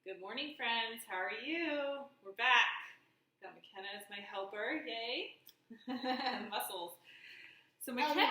Good morning, friends. How are you? We're back. Got McKenna as my helper. Yay. Muscles. So McKenna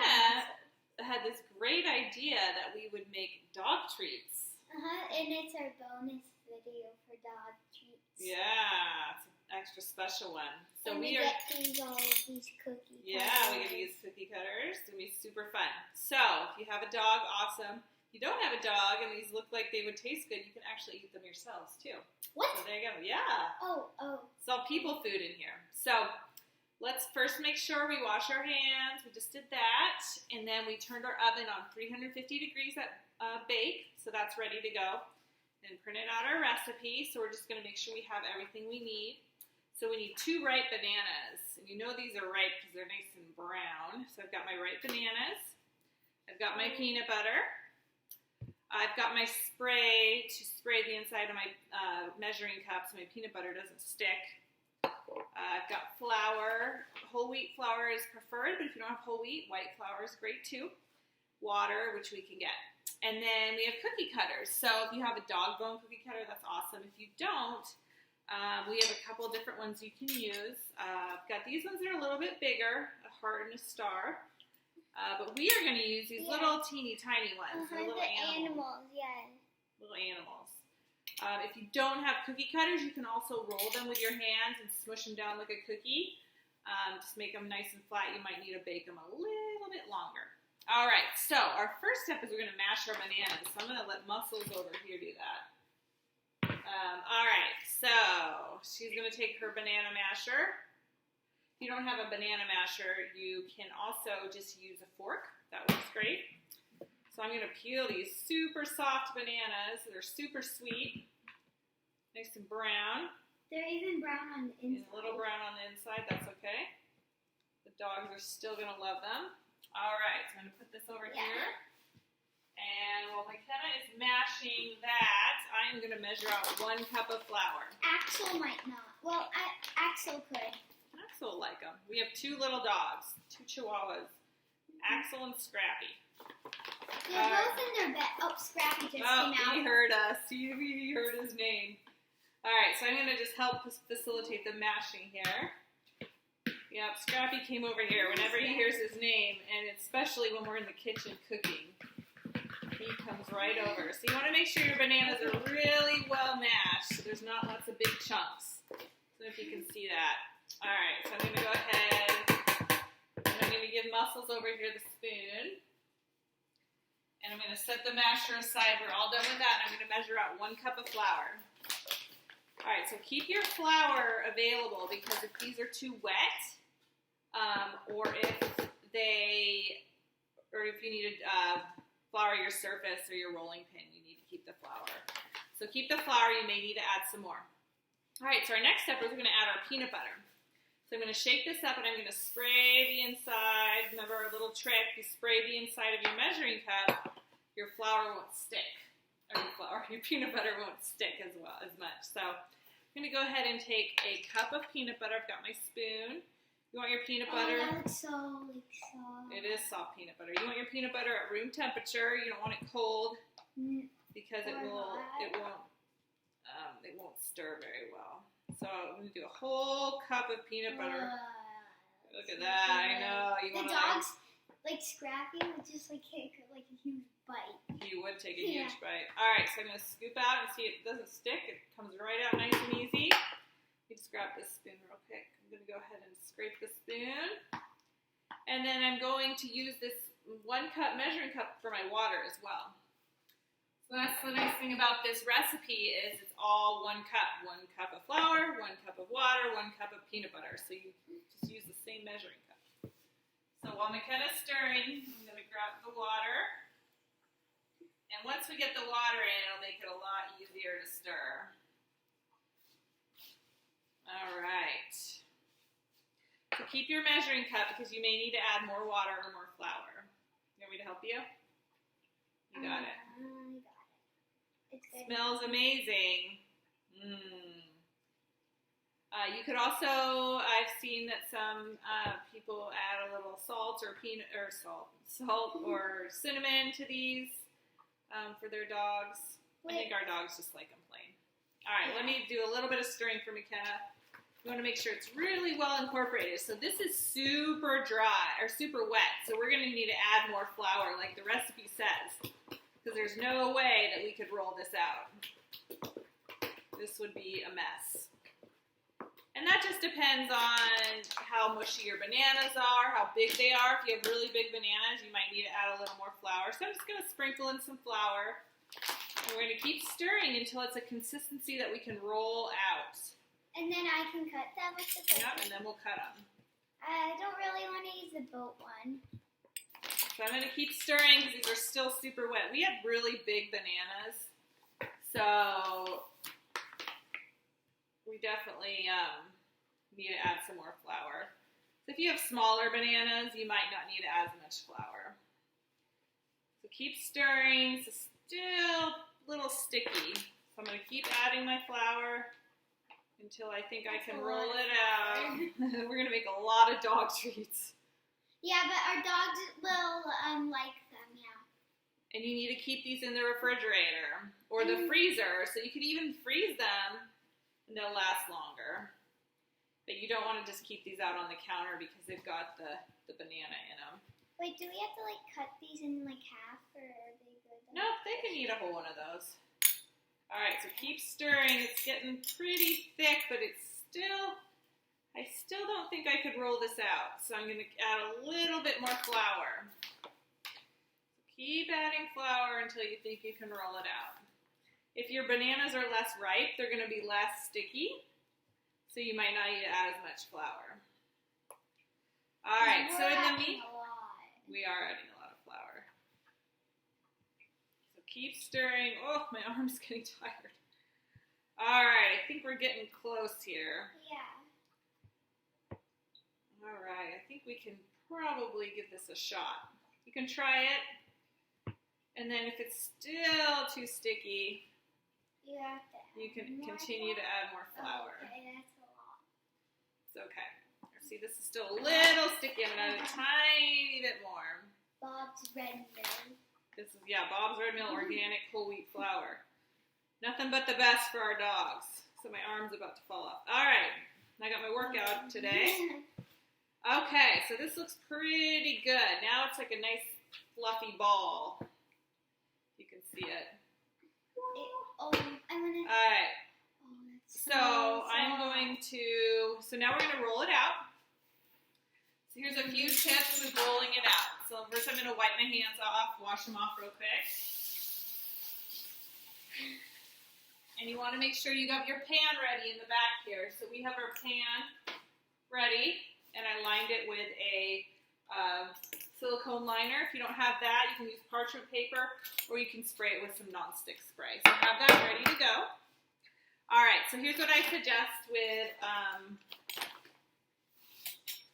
had this great idea that we would make dog treats. And it's our bonus video for dog treats. Yeah, it's an extra special one. So and we get to use all of these cookie cutters. Yeah, we get to use cookie cutters. It's going to be super fun. So if you have a dog, awesome. If you don't have a dog and these look like they would taste good, you can actually eat them yourselves too. What? So there you go. Yeah. Oh. It's all people food in here. So let's first make sure we wash our hands. We just did that. And then we turned our oven on 350 degrees at bake. So that's ready to go. And printed out our recipe. So we're just going to make sure we have everything we need. So we need 2 ripe bananas. And you know these are ripe because they're nice and brown. So I've got my ripe bananas. I've got my peanut butter. I've got my spray to spray the inside of my measuring cup so my peanut butter doesn't stick. I've got flour. Whole wheat flour is preferred, but if you don't have whole wheat, white flour is great too. Water, which we can get. And then we have cookie cutters. So if you have a dog bone cookie cutter, that's awesome. If you don't, we have a couple different ones you can use. I've got these ones that are a little bit bigger, a heart and a star. But we are going to use these little teeny tiny ones. They're little animals. Yeah. Little animals. If you don't have cookie cutters, you can also roll them with your hands and smush them down like a cookie. Just make them nice and flat. You might need to bake them a little bit longer. All right, so our first step is we're going to mash our bananas. So I'm going to let Muscles over here do that. All right, so she's going to take her banana masher. If you don't have a banana masher, you can also just use a fork. That works great. So I'm going to peel these super soft bananas. They're super sweet. Nice and brown. They're even brown on the inside. And a little brown on the inside. That's okay. The dogs are still going to love them. All right. So I'm going to put this over here. And while McKenna is mashing that, I'm going to measure out 1 cup of flour. Axel might not. Well, Axel could. Axel will like them. We have 2 little dogs, 2 Chihuahuas, Axel and Scrappy. They're both in their bed. Oh, Scrappy just came out. He heard us. He heard his name. All right, so I'm going to just help facilitate the mashing here. Yep, Scrappy came over here whenever he hears his name, and especially when we're in the kitchen cooking. He comes right over. So you want to make sure your bananas are really well mashed so there's not lots of big chunks. So if you can see that. All right, so I'm going to go ahead and I'm going to give Muscles over here the spoon. And I'm going to set the masher aside. We're all done with that. And I'm going to measure out 1 cup of flour. All right, so keep your flour available because if these are too wet, or if you need to flour your surface or your rolling pin, you need to keep the flour. So keep the flour. You may need to add some more. All right, so our next step is we're going to add our peanut butter. So I'm going to shake this up and I'm going to spray the inside. Remember our little trick, you spray the inside of your measuring cup, your flour won't stick. Or your peanut butter won't stick as much. So I'm going to go ahead and take a cup of peanut butter. I've got my spoon. You want your peanut butter? Oh, that's so soft. It is soft peanut butter. You want your peanut butter at room temperature. You don't want it cold because it won't stir very well. So I'm going to do a whole cup of peanut butter. Look at that. I know. The dogs, like Scrappy, would just take like a huge bite. He would take a huge bite. All right, so I'm going to scoop out and see it doesn't stick. It comes right out nice and easy. Let me just grab this spoon real quick. I'm going to go ahead and scrape the spoon. And then I'm going to use this 1 cup measuring cup for my water as well. So that's the nice thing about this recipe is it's all 1 cup. 1 cup of flour, 1 cup of water, 1 cup of peanut butter. So you just use the same measuring cup. So while McKenna's stirring, I'm going to grab the water. And once we get the water in, it'll make it a lot easier to stir. All right. So keep your measuring cup because you may need to add more water or more flour. You want me to help you? You got it. Smells amazing. You could also, I've seen that some people add a little salt or salt or cinnamon to these for their dogs. I think our dogs just like them plain. All right, let me do a little bit of stirring for McKenna. You want to make sure it's really well incorporated. So this is super dry, or super wet, so we're going to need to add more flour like the recipe says, because there's no way that we could roll this out. This would be a mess. And that just depends on how mushy your bananas are, how big they are. If you have really big bananas, you might need to add a little more flour. So I'm just going to sprinkle in some flour. And we're going to keep stirring until it's a consistency that we can roll out. And then I can cut them with the boat. Yep, and then we'll cut them. I don't really want to use the boat one. So I'm going to keep stirring because these are still super wet. We have really big bananas, so we definitely need to add some more flour. So if you have smaller bananas, you might not need to add as much flour. So keep stirring. It's still a little sticky. So I'm going to keep adding my flour until I think I can roll it out. We're going to make a lot of dog treats. Yeah, but our dogs will like them, yeah. And you need to keep these in the refrigerator or the freezer, so you could even freeze them and they'll last longer. But you don't want to just keep these out on the counter because they've got the banana in them. Wait, do we have to like cut these in like half, or are they good? Nope, they can eat a whole one of those. All right, so keep stirring. It's getting pretty thick, but it's I still don't think I could roll this out. So I'm going to add a little bit more flour. Keep adding flour until you think you can roll it out. If your bananas are less ripe, they're going to be less sticky, so you might not need to add as much flour. All right, so in the meat, we are adding a lot of flour. So keep stirring. Oh, my arm's getting tired. All right, I think we're getting close here. Yeah. All right, I think we can probably give this a shot. You can try it, and then if it's still too sticky, you can continue to add more flour. Okay, that's a lot. It's okay. See, this is still a little sticky. I'm going to add a tiny bit more. Bob's Red Mill. This is, Bob's Red Mill organic whole wheat flour. Nothing but the best for our dogs. So my arm's about to fall off. All right, I got my workout today. Okay, so this looks pretty good. Now it's like a nice fluffy ball. You can see it. I'm gonna. All right. Oh, So now we're going to roll it out. So here's a few tips with rolling it out. So first I'm going to wipe my hands off, wash them off real quick. And you want to make sure you have your pan ready in the back here. So we have our pan ready, and I lined it with a silicone liner. If you don't have that, you can use parchment paper, or you can spray it with some nonstick spray. So have that ready to go. All right, so here's what I suggest with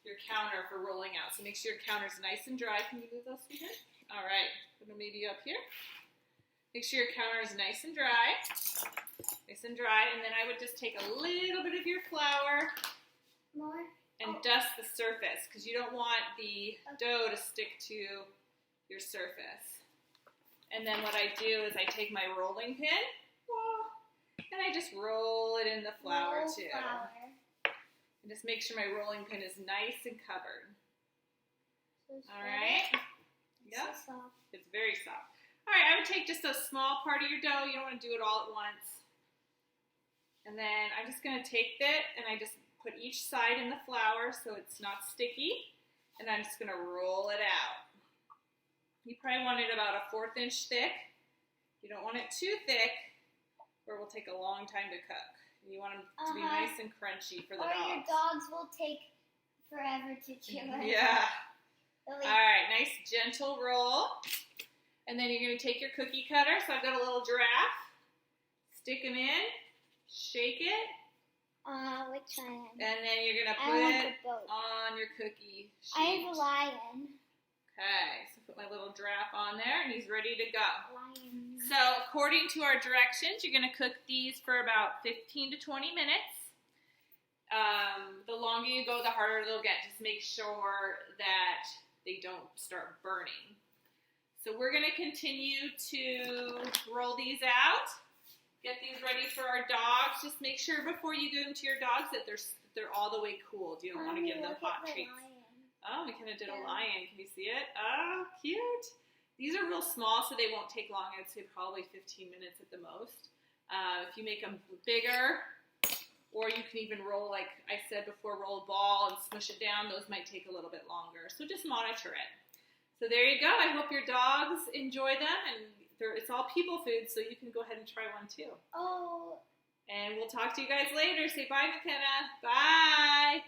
your counter for rolling out. So make sure your counter's nice and dry. Can you move those, sweetheart? All right, put them maybe up here. Make sure your counter is nice and dry. Nice and dry, and then I would just take a little bit of your flour and dust the surface, because you don't want the dough to stick to your surface. And then what I do is I take my rolling pin, and I just roll it in the flour too. And just make sure my rolling pin is nice and covered. All right? Yep. It's very soft. All right, I would take just a small part of your dough. You don't want to do it all at once. And then I'm just going to take it, and I just put each side in the flour so it's not sticky. And I'm just going to roll it out. You probably want it about a 1/4 inch thick. You don't want it too thick, or it will take a long time to cook. You want them to be nice and crunchy for the dogs. Or your dogs will take forever to chew it. Yeah. All right, nice gentle roll. And then you're going to take your cookie cutter. So I've got a little giraffe. Stick them in. Shake it. Which one? And then you're going to put it on your cookie sheet. I have a lion. Okay, so put my little giraffe on there, and he's ready to go. Lion. So according to our directions, you're going to cook these for about 15 to 20 minutes. The longer you go, the harder they'll get. Just make sure that they don't start burning. So we're going to continue to roll these out. get these ready for our dogs. Just make sure before you give them to your dogs that they're all the way cooled. You don't want to give them hot treats. Oh, we kind of did a lion. Can you see it? Oh, cute. These are real small, so they won't take long. I'd say probably 15 minutes at the most. If you make them bigger, or you can even roll, like I said before, roll a ball and smush it down. Those might take a little bit longer. So just monitor it. So there you go. I hope your dogs enjoy them, and it's all people food, so you can go ahead and try one too. Oh. And we'll talk to you guys later. Say bye, McKenna. Bye.